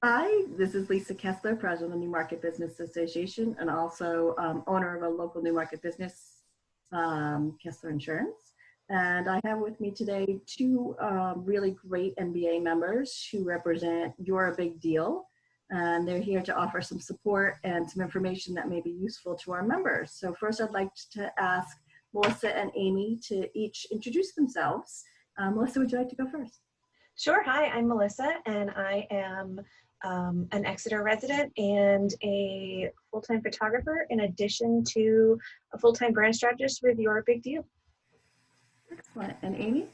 Hi, this is Lisa Keslar, president of the Newmarket Business Association, and also owner of a local Newmarket business, Keslar Insurance. And I have with me today two really great MBA members who represent You're a Big Deal. And they're here to offer some support and some information that may be useful to our members. So first, I'd like to ask Melissa and Amy to each introduce themselves. Melissa, would you like to go first? Sure. Hi, I'm Melissa, and I am an Exeter resident and a full-time photographer, in addition to a full-time brand strategist with You're a Big Deal. Excellent. And Amy?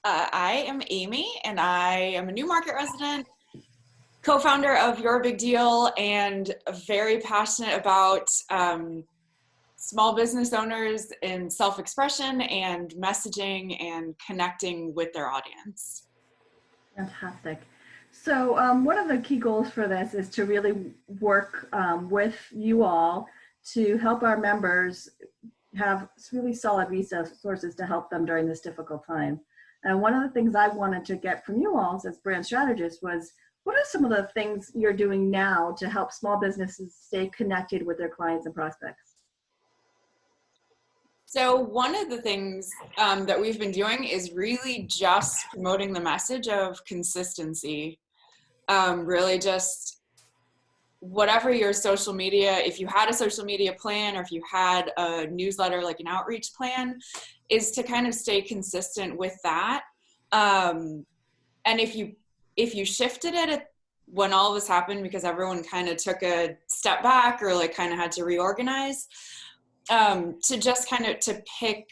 I am Amy, and I am a Newmarket resident, co-founder of You're a Big Deal, and very passionate about small business owners and self-expression and messaging and connecting with their audience. Fantastic. So one of the key goals for this is to really work with you all to help our members have really solid resources to help them during this difficult time. And one of the things I wanted to get from you all as brand strategists was, what are some of the things you're doing now to help small businesses stay connected with their clients and prospects? So one of the things that we've been doing is really just promoting the message of consistency. Really just whatever your social media, if you had a social media plan or if you had a newsletter, like an outreach plan, is to kind of stay consistent with that. And if you shifted it when all of this happened, because everyone kind of took a step back or like kind of had to reorganize, to just kind of to pick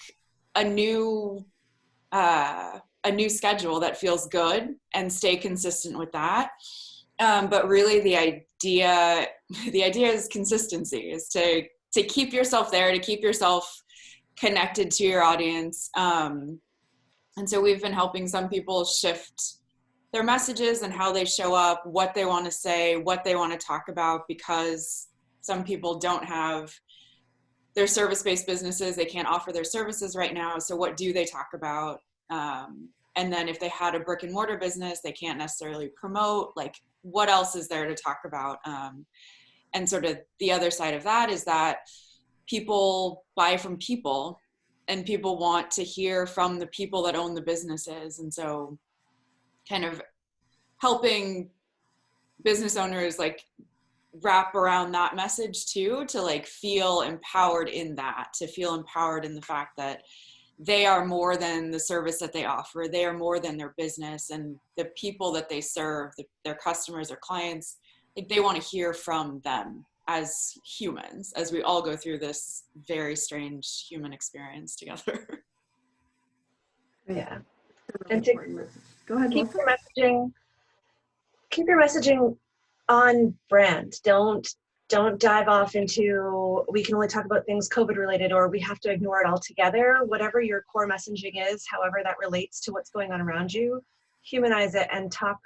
a new schedule that feels good and stay consistent with that. But really the idea is consistency, is to keep yourself there, to keep yourself connected to your audience. And so we've been helping some people shift their messages and how they show up, what they want to say, what they want to talk about, because some people don't have their service-based businesses, they can't offer their services right now. So what do they talk about? And then if they had a brick and mortar business, they can't necessarily promote, like what else is there to talk about? And sort of the other side of that is that people buy from people, and people want to hear from the people that own the businesses. And so kind of helping business owners like wrap around that message too, to like feel empowered in that, to feel empowered in the fact that they are more than the service that they offer. They are more than their business, and the people that they serve, their customers or clients, like they want to hear from them as humans, as we all go through this very strange human experience together. Yeah. And go ahead, keep your messaging on brand. Don't dive off into, we can only talk about things COVID related, or we have to ignore it altogether. Whatever your core messaging is, however that relates to what's going on around you, humanize it and talk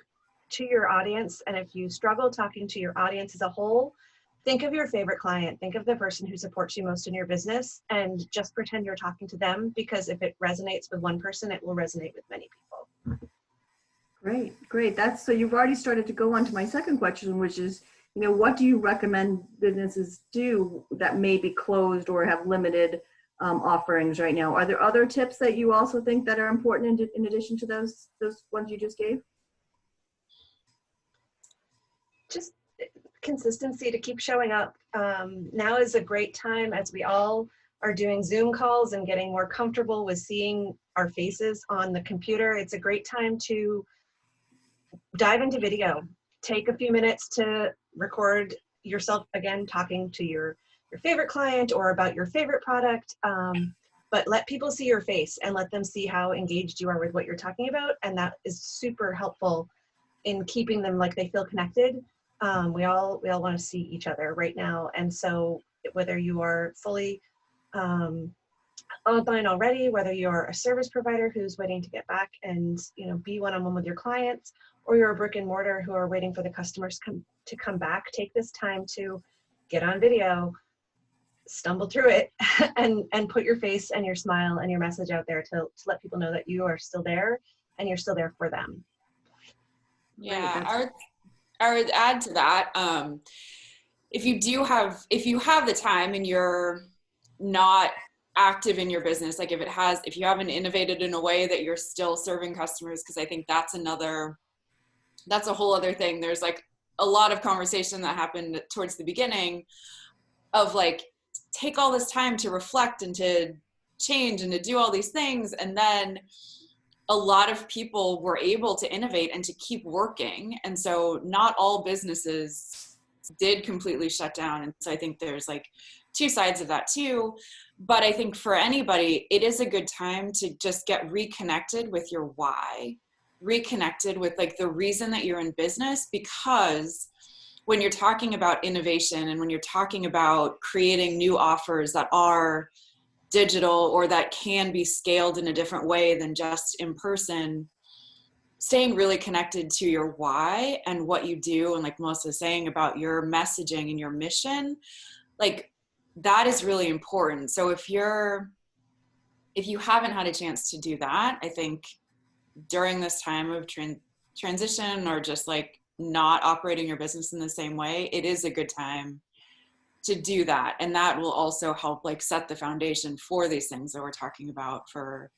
to your audience. And if you struggle talking to your audience as a whole, think of your favorite client, think of the person who supports you most in your business, and just pretend you're talking to them, because if it resonates with one person, it will resonate with many people. Great. So you've already started to go on to my second question, which is, what do you recommend businesses do that may be closed or have limited offerings right now? Are there other tips that you also think that are important in addition to those ones you just gave? Just consistency, to keep showing up. Now is a great time, as we all are doing Zoom calls and getting more comfortable with seeing our faces on the computer. It's a great time to dive into video. Take a few minutes to record yourself again talking to your favorite client or about your favorite product, but let people see your face and let them see how engaged you are with what you're talking about, and that is super helpful in keeping them like they feel connected. We all want to see each other right now, and so whether you are fully online already, whether you're a service provider who's waiting to get back and be one-on-one with your clients, or you're a brick and mortar who are waiting for the customers to come back, take this time to get on video, stumble through it, and put your face and your smile and your message out there to let people know that you are still there and you're still there for them. Yeah, I would add to that, if you have the time and you're not active in your business, like if you haven't innovated in a way that you're still serving customers, because I think that's a whole other thing. There's like a lot of conversation that happened towards the beginning of like, take all this time to reflect and to change and to do all these things. And then a lot of people were able to innovate and to keep working. And so not all businesses did completely shut down. And so I think there's like two sides of that too. But I think for anybody, it is a good time to just get reconnected with your why, reconnected with like the reason that you're in business, because when you're talking about innovation and when you're talking about creating new offers that are digital or that can be scaled in a different way than just in person, staying really connected to your why and what you do, and like Melissa was saying about your messaging and your mission, like that is really important. So if you haven't had a chance to do that, I think during this time of transition or just like not operating your business in the same way, it is a good time to do that. And that will also help like set the foundation for these things that we're talking about for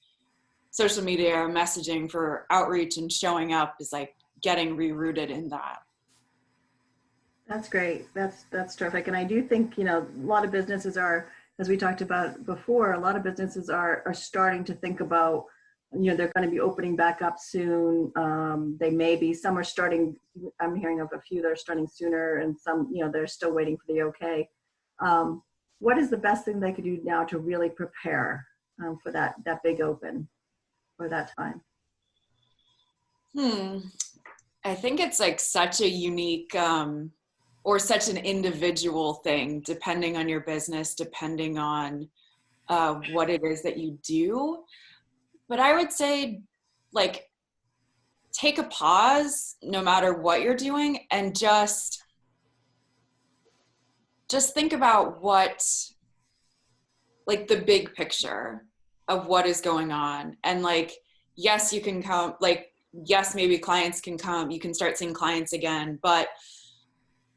social media, messaging, for outreach and showing up, is like getting rerouted in that. That's great. That's terrific. And I do think, a lot of businesses are, as we talked about before, a lot of businesses are starting to think about, they're going to be opening back up soon. They may be, some are starting, I'm hearing of a few that are starting sooner, and some, they're still waiting for the okay. What is the best thing they could do now to really prepare for that big open, for that time? I think it's like such a unique or such an individual thing, depending on your business, depending on what it is that you do. But I would say, like, take a pause no matter what you're doing, and just think about what, like, the big picture of what is going on. And like, yes, you can come, like, yes, maybe clients can come, you can start seeing clients again, but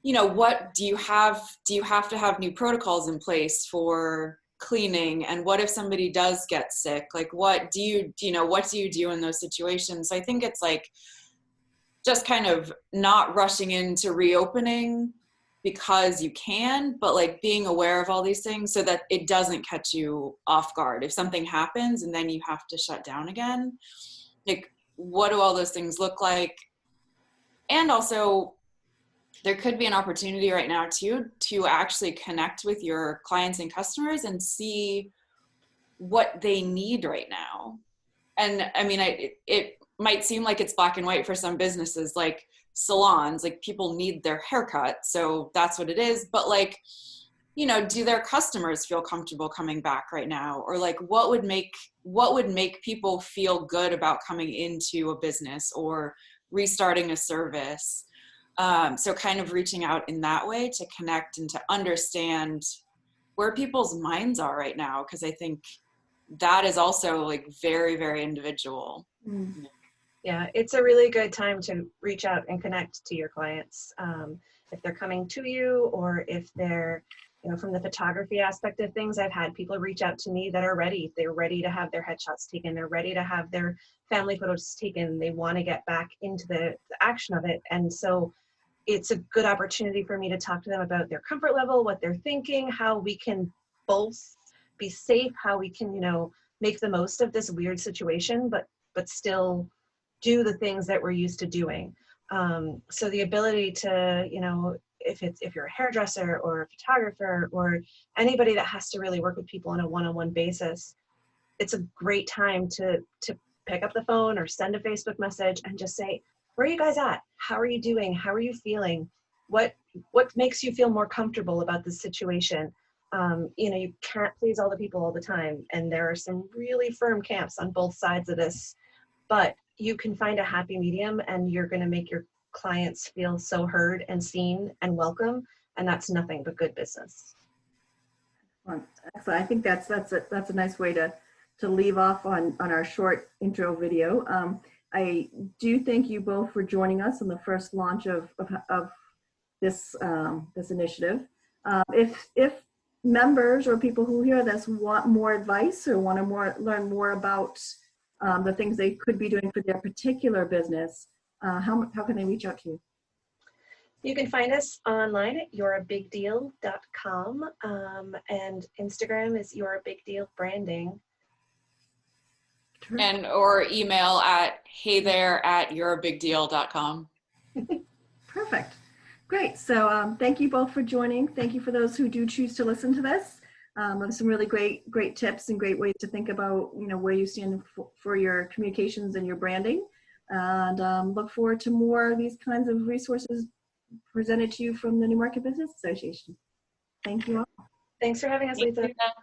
what do you have to have new protocols in place for cleaning? And what if somebody does get sick? Like, what do you do in those situations? So I think it's like just kind of not rushing into reopening because you can, but like being aware of all these things so that it doesn't catch you off guard. If something happens and then you have to shut down again, like, what do all those things look like? And also, there could be an opportunity right now too to actually connect with your clients and customers and see what they need right now. And I mean, it might seem like it's black and white for some businesses, like salons, like people need their haircut, so that's what it is. But like, do their customers feel comfortable coming back right now? Or like, what would make people feel good about coming into a business or restarting a service? So kind of reaching out in that way to connect and to understand where people's minds are right now, because I think that is also like very, very individual. Mm. Yeah, it's a really good time to reach out and connect to your clients. If they're coming to you, or if they're, from the photography aspect of things, I've had people reach out to me that are ready. They're ready to have their headshots taken. They're ready to have their family photos taken. They want to get back into the action of it. And so it's a good opportunity for me to talk to them about their comfort level, what they're thinking, how we can both be safe, how we can, make the most of this weird situation, but still do the things that we're used to doing. So the ability to, if you're a hairdresser or a photographer or anybody that has to really work with people on a one-on-one basis, it's a great time to pick up the phone or send a Facebook message and just say, where are you guys at? How are you doing? How are you feeling? What makes you feel more comfortable about this situation? You can't please all the people all the time. And there are some really firm camps on both sides of this, but you can find a happy medium, and you're going to make your clients feel so heard and seen and welcome. And that's nothing but good business. Excellent. I think that's a nice way to leave off on our short intro video. I do thank you both for joining us on the first launch of this this initiative. If members or people who hear this want more advice or want to learn more about the things they could be doing for their particular business, how can they reach out to you? You can find us online at you'reabigdeal.com, and Instagram is youreabigdealbranding. And or email at heythere@youreabigdeal.com. Perfect. Great. So thank you both for joining. Thank you for those who do choose to listen to this. Some really great tips and great ways to think about, where you stand for your communications and your branding. And look forward to more of these kinds of resources presented to you from the Newmarket Business Association. Thank you all. Thanks for having us, Lisa. Thank you.